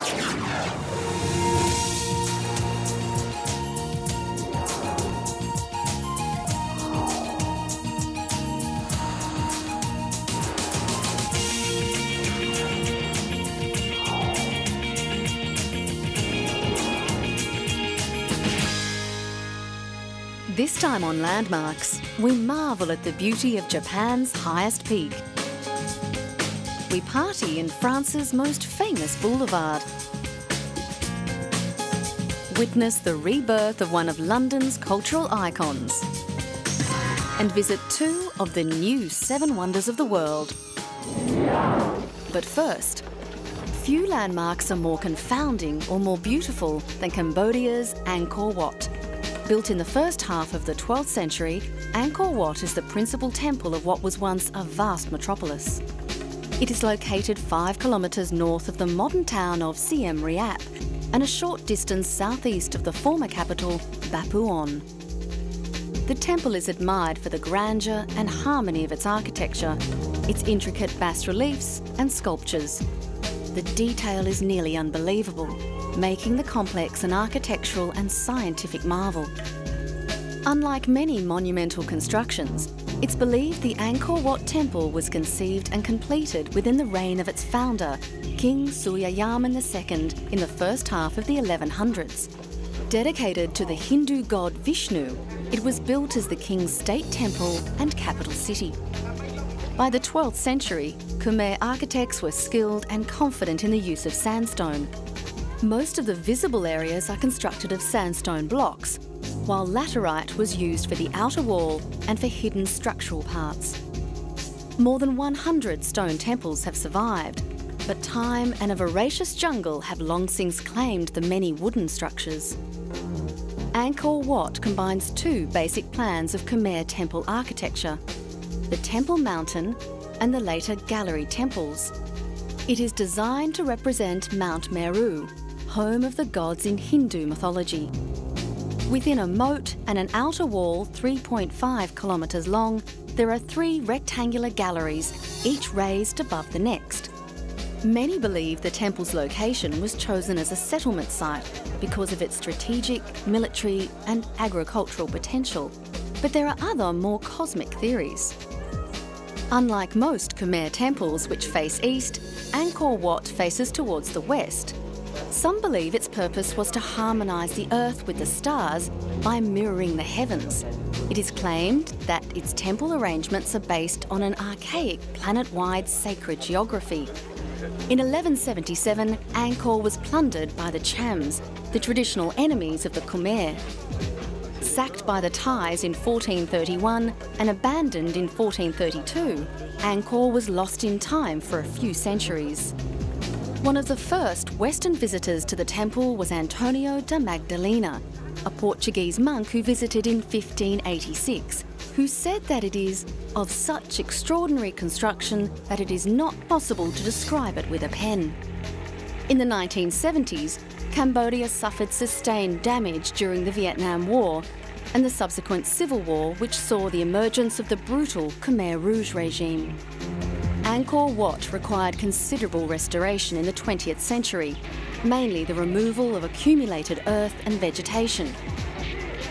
This time on Landmarks, we marvel at the beauty of Japan's highest peak. We party in France's most famous boulevard. Witness the rebirth of one of London's cultural icons. And visit 2 of the new 7 wonders of the world. But first, few landmarks are more confounding or more beautiful than Cambodia's Angkor Wat. Built in the first half of the 12th century, Angkor Wat is the principal temple of what was once a vast metropolis. It is located 5 kilometres north of the modern town of Siem and a short distance southeast of the former capital, Baphuon. The temple is admired for the grandeur and harmony of its architecture, its intricate bas-reliefs and sculptures. The detail is nearly unbelievable, making the complex an architectural and scientific marvel. Unlike many monumental constructions, it's believed the Angkor Wat temple was conceived and completed within the reign of its founder, King Suryavarman II, in the first half of the 1100s. Dedicated to the Hindu god Vishnu, it was built as the king's state temple and capital city. By the 12th century, Khmer architects were skilled and confident in the use of sandstone. Most of the visible areas are constructed of sandstone blocks, while laterite was used for the outer wall and for hidden structural parts. More than 100 stone temples have survived, but time and a voracious jungle have long since claimed the many wooden structures. Angkor Wat combines 2 basic plans of Khmer temple architecture: the Temple Mountain and the later gallery temples. It is designed to represent Mount Meru, home of the gods in Hindu mythology. Within a moat and an outer wall 3.5 kilometres long, there are 3 rectangular galleries, each raised above the next. Many believe the temple's location was chosen as a settlement site because of its strategic, military and agricultural potential, but there are other more cosmic theories. Unlike most Khmer temples which face east, Angkor Wat faces towards the west. Some believe its purpose was to harmonise the earth with the stars by mirroring the heavens. It is claimed that its temple arrangements are based on an archaic planet-wide sacred geography. In 1177, Angkor was plundered by the Chams, the traditional enemies of the Khmer. Sacked by the Thais in 1431 and abandoned in 1432, Angkor was lost in time for a few centuries. One of the first Western visitors to the temple was Antonio da Magdalena, a Portuguese monk who visited in 1586, who said that it is of such extraordinary construction that it is not possible to describe it with a pen. In the 1970s, Cambodia suffered sustained damage during the Vietnam War and the subsequent civil war, which saw the emergence of the brutal Khmer Rouge regime. Angkor Wat required considerable restoration in the 20th century, mainly the removal of accumulated earth and vegetation.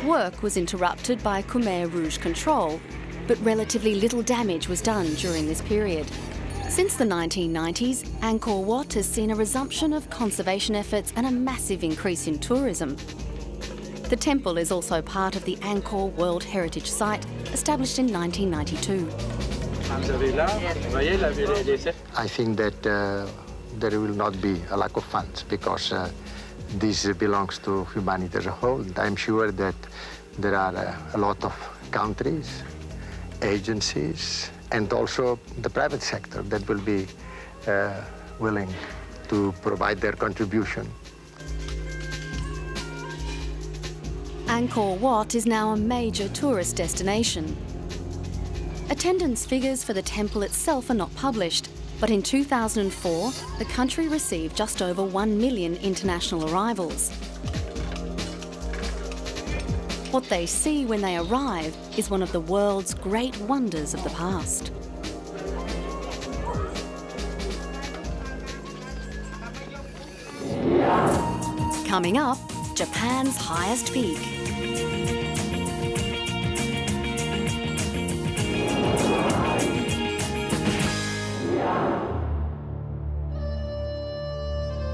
Work was interrupted by Khmer Rouge control, but relatively little damage was done during this period. Since the 1990s, Angkor Wat has seen a resumption of conservation efforts and a massive increase in tourism. The temple is also part of the Angkor World Heritage Site, established in 1992. I think that there will not be a lack of funds because this belongs to humanity as a whole. I'm sure that there are a lot of countries, agencies, and also the private sector that will be willing to provide their contribution. Angkor Wat is now a major tourist destination. Attendance figures for the temple itself are not published, but in 2004, the country received just over 1 million international arrivals. What they see when they arrive is one of the world's great wonders of the past. Coming up, Japan's highest peak.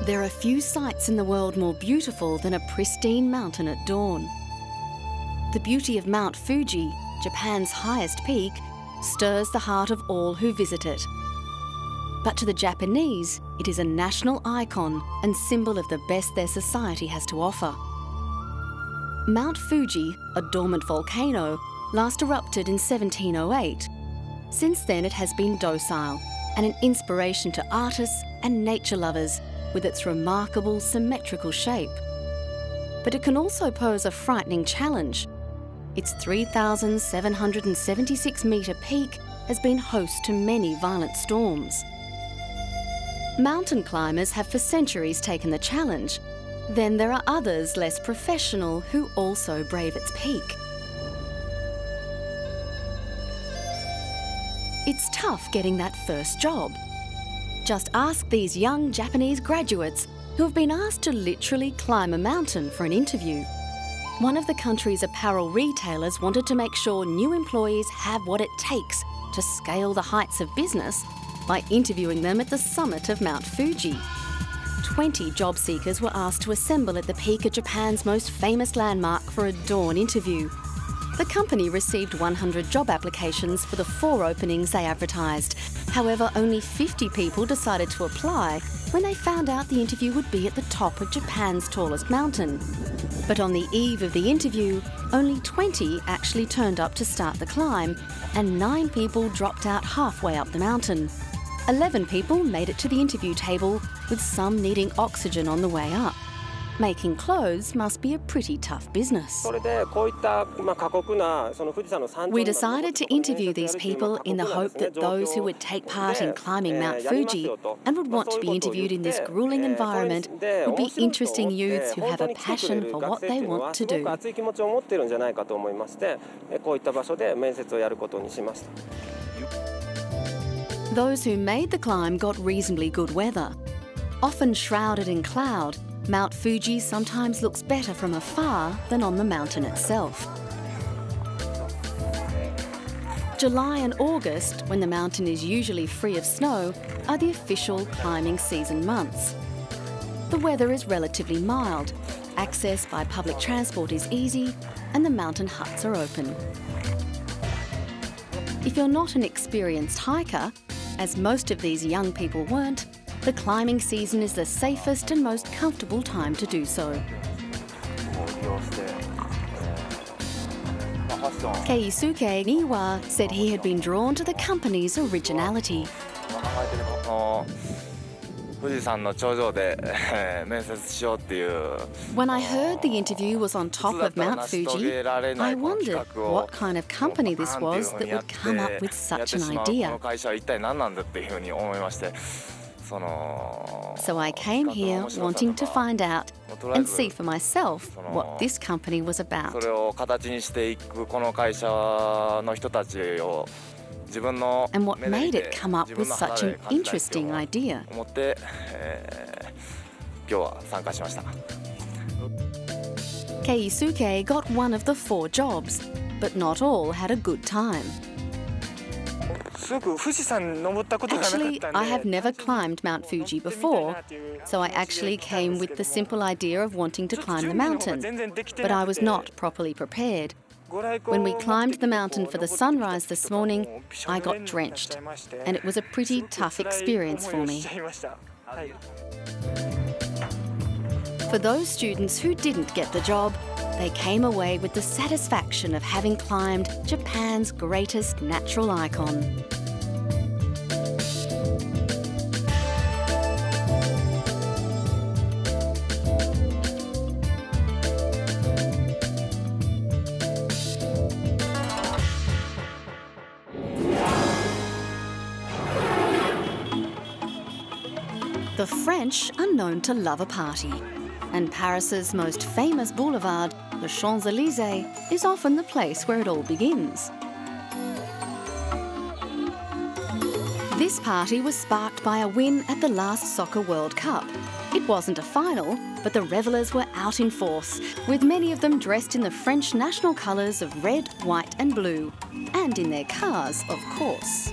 There are few sights in the world more beautiful than a pristine mountain at dawn. The beauty of Mount Fuji, Japan's highest peak, stirs the heart of all who visit it. But to the Japanese, it is a national icon and symbol of the best their society has to offer. Mount Fuji, a dormant volcano, last erupted in 1708. Since then, it has been docile and an inspiration to artists and nature lovers with its remarkable symmetrical shape. But it can also pose a frightening challenge. Its 3,776 metre peak has been host to many violent storms. Mountain climbers have for centuries taken the challenge. Then there are others less professional who also brave its peak. It's tough getting that first job. Just ask these young Japanese graduates who have been asked to literally climb a mountain for an interview. One of the country's apparel retailers wanted to make sure new employees have what it takes to scale the heights of business by interviewing them at the summit of Mount Fuji. 20 job seekers were asked to assemble at the peak of Japan's most famous landmark for a dawn interview. The company received 100 job applications for the 4 openings they advertised. However, only 50 people decided to apply when they found out the interview would be at the top of Japan's tallest mountain. But on the eve of the interview, only 20 actually turned up to start the climb, and 9 people dropped out halfway up the mountain. 11 people made it to the interview table, with some needing oxygen on the way up. Making clothes must be a pretty tough business. We decided to interview these people in the hope that those who would take part in climbing Mount Fuji and would want to be interviewed in this grueling environment would be interesting youths who have a passion for what they want to do. Those who made the climb got reasonably good weather. Often shrouded in cloud, Mount Fuji sometimes looks better from afar than on the mountain itself. July and August, when the mountain is usually free of snow, are the official climbing season months. The weather is relatively mild, access by public transport is easy, and the mountain huts are open. If you're not an experienced hiker, as most of these young people weren't, the climbing season is the safest and most comfortable time to do so. Keisuke Niwa said he had been drawn to the company's originality. When I heard the interview was on top of Mount Fuji, I wondered what kind of company this was that would come up with such an idea. So I came here wanting to find out and see for myself what this company was about. And what made it come up with such an interesting idea. Keisuke got one of the 4 jobs, but not all had a good time. Actually, I have never climbed Mount Fuji before, so I actually came with the simple idea of wanting to climb the mountain, but I was not properly prepared. When we climbed the mountain for the sunrise this morning, I got drenched, and it was a pretty tough experience for me. For those students who didn't get the job, they came away with the satisfaction of having climbed Japan's greatest natural icon. The French are known to love a party, and Paris's most famous boulevard, the Champs-Élysées, is often the place where it all begins. This party was sparked by a win at the last Soccer World Cup, It wasn't a final, but the revellers were out in force, with many of them dressed in the French national colours of red, white and blue, and in their cars, of course.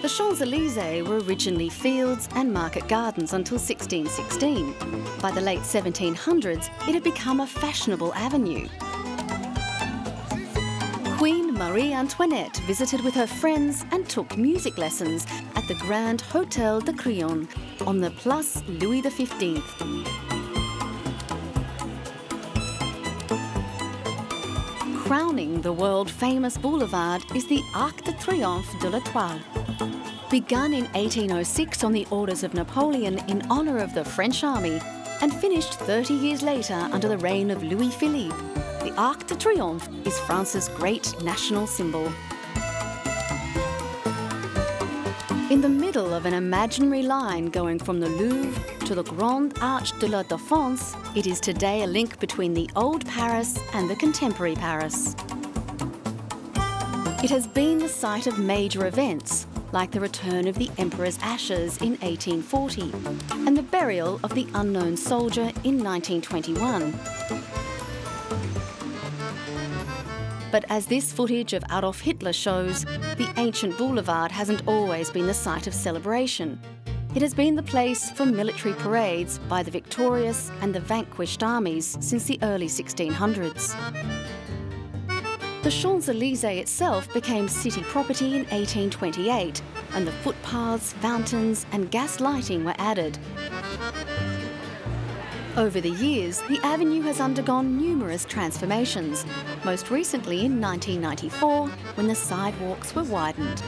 The Champs-Élysées were originally fields and market gardens until 1616. By the late 1700s, it had become a fashionable avenue. Queen Marie Antoinette visited with her friends and took music lessons at the Grand Hôtel de Crillon on the Place Louis XV. Crowning the world-famous boulevard is the Arc de Triomphe de l'Étoile. Begun in 1806 on the orders of Napoleon in honour of the French army and finished 30 years later under the reign of Louis-Philippe, the Arc de Triomphe is France's great national symbol. In the middle of an imaginary line going from the Louvre to the Grande Arche de la Défense, it is today a link between the old Paris and the contemporary Paris. It has been the site of major events, like the return of the Emperor's ashes in 1840 and the burial of the unknown soldier in 1921. But as this footage of Adolf Hitler shows, the ancient boulevard hasn't always been the site of celebration. It has been the place for military parades by the victorious and the vanquished armies since the early 1600s. The Champs-Élysées itself became city property in 1828, and the footpaths, fountains and gas lighting were added. Over the years, the avenue has undergone numerous transformations, most recently in 1994, when the sidewalks were widened.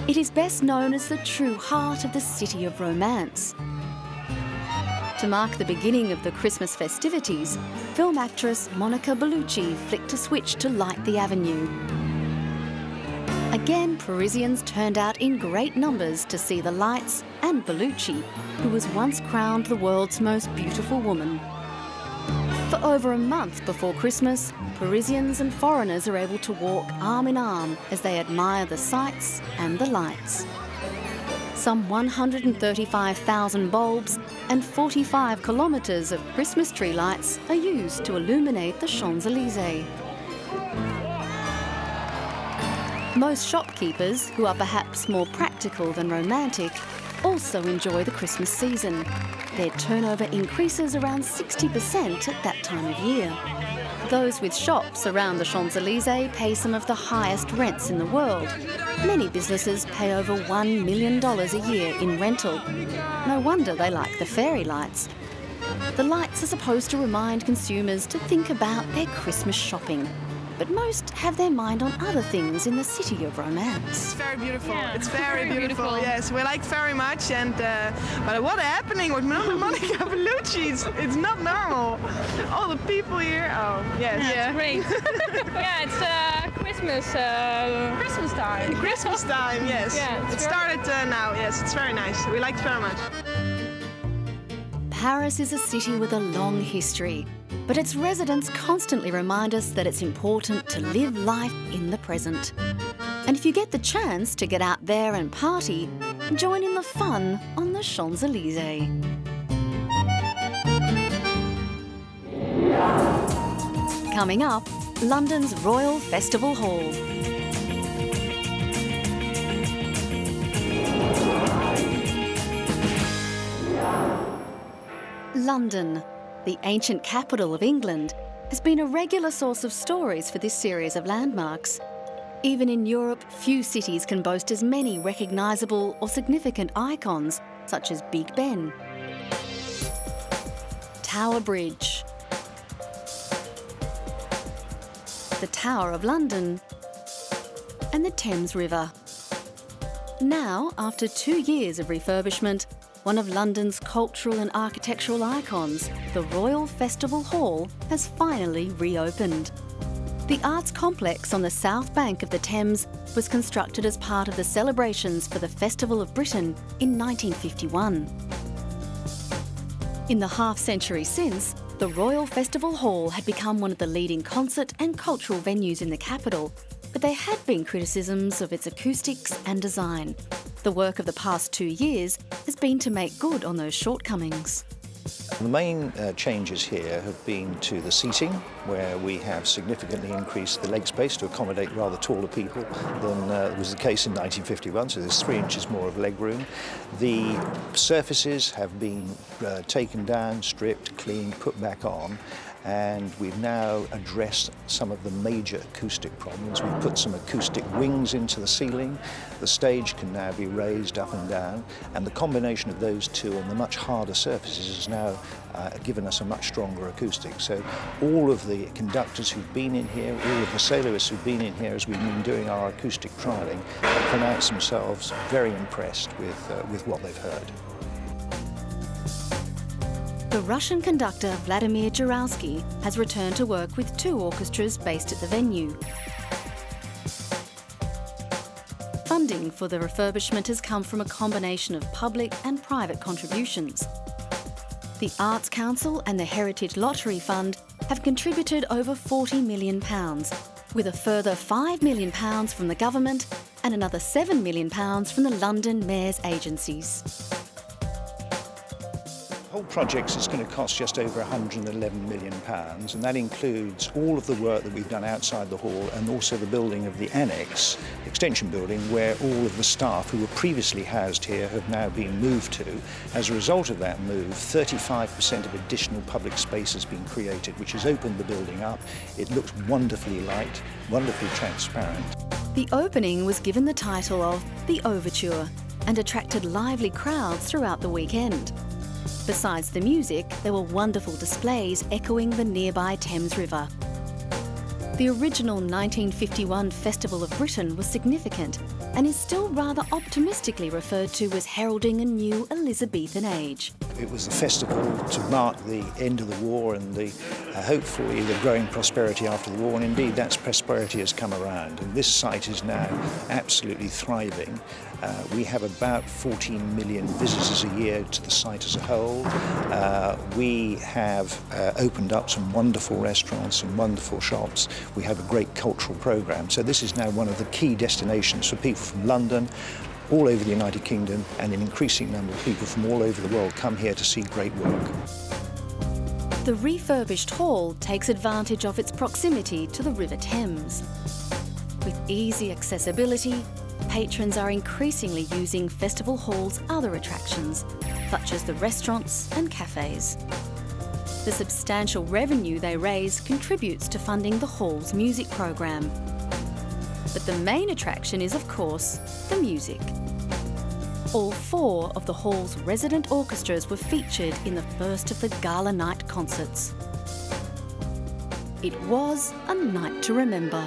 It is best known as the true heart of the city of romance. To mark the beginning of the Christmas festivities, film actress Monica Bellucci flicked a switch to light the avenue. Again, Parisians turned out in great numbers to see the lights and Bellucci, who was once crowned the world's most beautiful woman. For over a month before Christmas, Parisians and foreigners are able to walk arm in arm as they admire the sights and the lights. Some 135,000 bulbs and 45 kilometres of Christmas tree lights are used to illuminate the Champs-Élysées. Most shopkeepers, who are perhaps more practical than romantic, also enjoy the Christmas season. Their turnover increases around 60% at that time of year. Those with shops around the Champs-Élysées pay some of the highest rents in the world. Many businesses pay over $1 million a year in rental. No wonder they like the fairy lights. The lights are supposed to remind consumers to think about their Christmas shopping. But most have their mind on other things in the city of romance. It's very beautiful. Yeah, it's very beautiful. Yes, we like very much. And but what happening with Monica Bellucci? It's not normal. All the people here. Oh, yes. Yeah, it's great. Yeah, it's Christmas time. Christmas time. Yes. Yeah, it started now. Yes, it's very nice. We like it very much. Paris is a city with a long history, but its residents constantly remind us that it's important to live life in the present. And if you get the chance to get out there and party, join in the fun on the Champs-Élysées. Coming up, London's Royal Festival Hall. London, the ancient capital of England, has been a regular source of stories for this series of landmarks. Even in Europe, few cities can boast as many recognisable or significant icons, such as Big Ben, Tower Bridge, the Tower of London, and the Thames River. Now, after 2 years of refurbishment, one of London's cultural and architectural icons, the Royal Festival Hall, has finally reopened. The arts complex on the south bank of the Thames was constructed as part of the celebrations for the Festival of Britain in 1951. In the half-century since, the Royal Festival Hall had become one of the leading concert and cultural venues in the capital, but there had been criticisms of its acoustics and design. The work of the past 2 years has been to make good on those shortcomings. The main changes here have been to the seating, where we have significantly increased the leg space to accommodate rather taller people than was the case in 1951, so there's 3 inches more of leg room. The surfaces have been taken down, stripped, cleaned, put back on, and we've now addressed some of the major acoustic problems. We've put some acoustic wings into the ceiling. The stage can now be raised up and down, and the combination of those two on the much harder surfaces has now given us a much stronger acoustic. So all of the conductors who've been in here, all of the soloists who've been in here as we've been doing our acoustic trialling, have pronounced themselves very impressed with what they've heard. The Russian conductor Vladimir Jurowski has returned to work with 2 orchestras based at the venue. Funding for the refurbishment has come from a combination of public and private contributions. The Arts Council and the Heritage Lottery Fund have contributed over £40 million, with a further £5 million from the government and another £7 million from the London Mayor's agencies. The whole project is going to cost just over £111 million, and that includes all of the work that we've done outside the hall and also the building of the annex, extension building, where all of the staff who were previously housed here have now been moved to. As a result of that move, 35% of additional public space has been created, which has opened the building up. It looks wonderfully light, wonderfully transparent. The opening was given the title of The Overture and attracted lively crowds throughout the weekend. Besides the music, there were wonderful displays echoing the nearby Thames River. The original 1951 Festival of Britain was significant and is still rather optimistically referred to as heralding a new Elizabethan age. It was a festival to mark the end of the war and hopefully the growing prosperity after the war, and indeed that prosperity has come around, and this site is now absolutely thriving. We have about 14 million visitors a year to the site as a whole. We have opened up some wonderful restaurants and wonderful shops. We have a great cultural programme, so this is now one of the key destinations for people from London, all over the United Kingdom, and an increasing number of people from all over the world come here to see great work. The refurbished hall takes advantage of its proximity to the River Thames. With easy accessibility, patrons are increasingly using Festival Hall's other attractions, such as the restaurants and cafes. The substantial revenue they raise contributes to funding the hall's music program. But the main attraction is, of course, the music. All 4 of the hall's resident orchestras were featured in the first of the gala night concerts. It was a night to remember.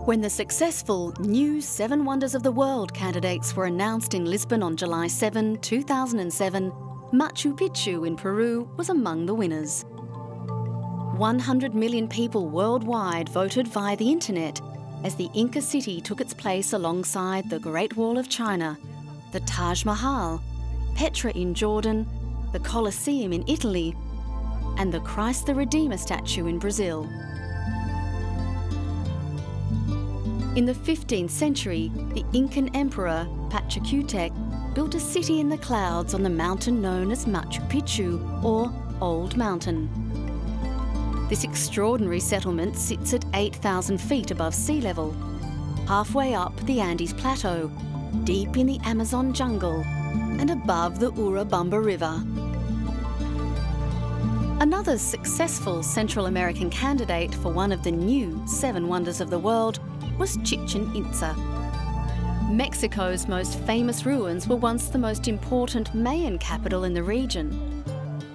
When the successful new 7 Wonders of the World candidates were announced in Lisbon on July 7, 2007, Machu Picchu in Peru was among the winners. 100 million people worldwide voted via the internet as the Inca city took its place alongside the Great Wall of China, the Taj Mahal, Petra in Jordan, the Colosseum in Italy, and the Christ the Redeemer statue in Brazil. In the 15th century, the Incan emperor Pachacutec built a city in the clouds on the mountain known as Machu Picchu, or Old Mountain. This extraordinary settlement sits at 8,000 feet above sea level, halfway up the Andes Plateau, deep in the Amazon jungle, and above the Urubamba River. Another successful Central American candidate for one of the new 7 Wonders of the World was Chichen Itza. Mexico's most famous ruins were once the most important Mayan capital in the region.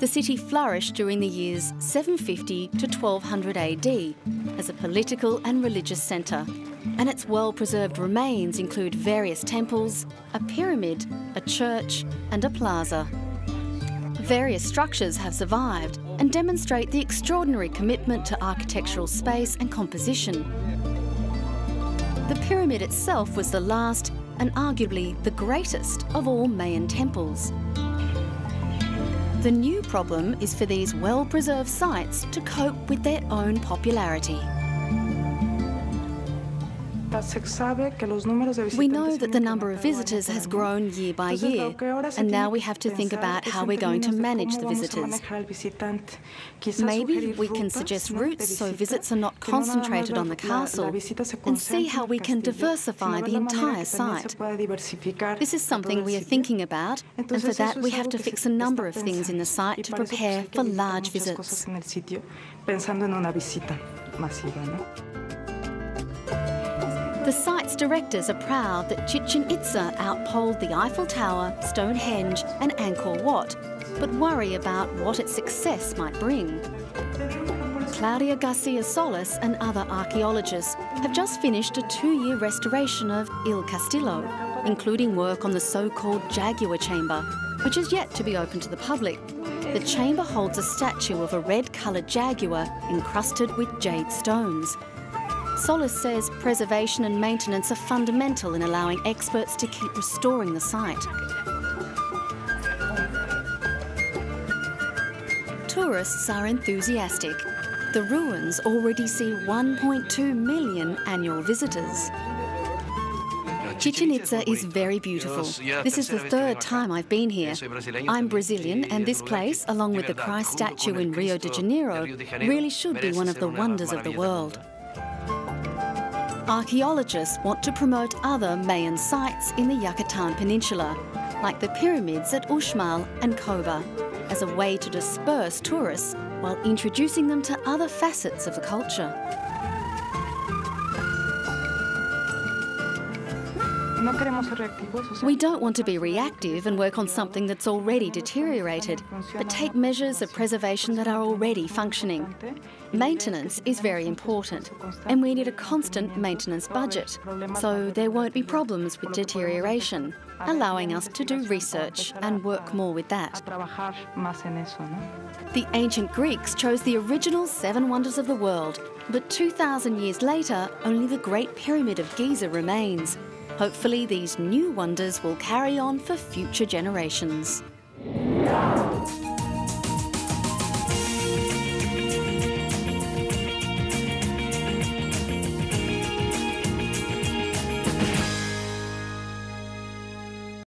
The city flourished during the years 750 to 1200 AD as a political and religious centre, and its well-preserved remains include various temples, a pyramid, a church and a plaza. Various structures have survived and demonstrate the extraordinary commitment to architectural space and composition. The pyramid itself was the last and arguably the greatest of all Mayan temples. The new problem is for these well-preserved sites to cope with their own popularity. We know that the number of visitors has grown year by year, and now we have to think about how we're going to manage the visitors. Maybe we can suggest routes so visits are not concentrated on the castle, and see how we can diversify the entire site. This is something we are thinking about, and for that we have to fix a number of things in the site to prepare for large visits. The site's directors are proud that Chichen Itza outpolled the Eiffel Tower, Stonehenge and Angkor Wat, but worry about what its success might bring. Claudia Garcia Solis and other archaeologists have just finished a 2-year restoration of Il Castillo, including work on the so-called Jaguar Chamber, which is yet to be open to the public. The chamber holds a statue of a red-coloured jaguar encrusted with jade stones. Solis says preservation and maintenance are fundamental in allowing experts to keep restoring the site. Tourists are enthusiastic. The ruins already see 1.2 million annual visitors. Chichen Itza is very beautiful. This is the 3rd time I've been here. I'm Brazilian, and this place, along with the Christ statue in Rio de Janeiro, really should be one of the wonders of the world. Archaeologists want to promote other Mayan sites in the Yucatan Peninsula, like the pyramids at Uxmal and Coba, as a way to disperse tourists while introducing them to other facets of the culture. We don't want to be reactive and work on something that's already deteriorated, but take measures of preservation that are already functioning. Maintenance is very important, and we need a constant maintenance budget, so there won't be problems with deterioration, allowing us to do research and work more with that. The ancient Greeks chose the original 7 wonders of the world, but 2,000 years later, only the Great Pyramid of Giza remains. Hopefully these new wonders will carry on for future generations.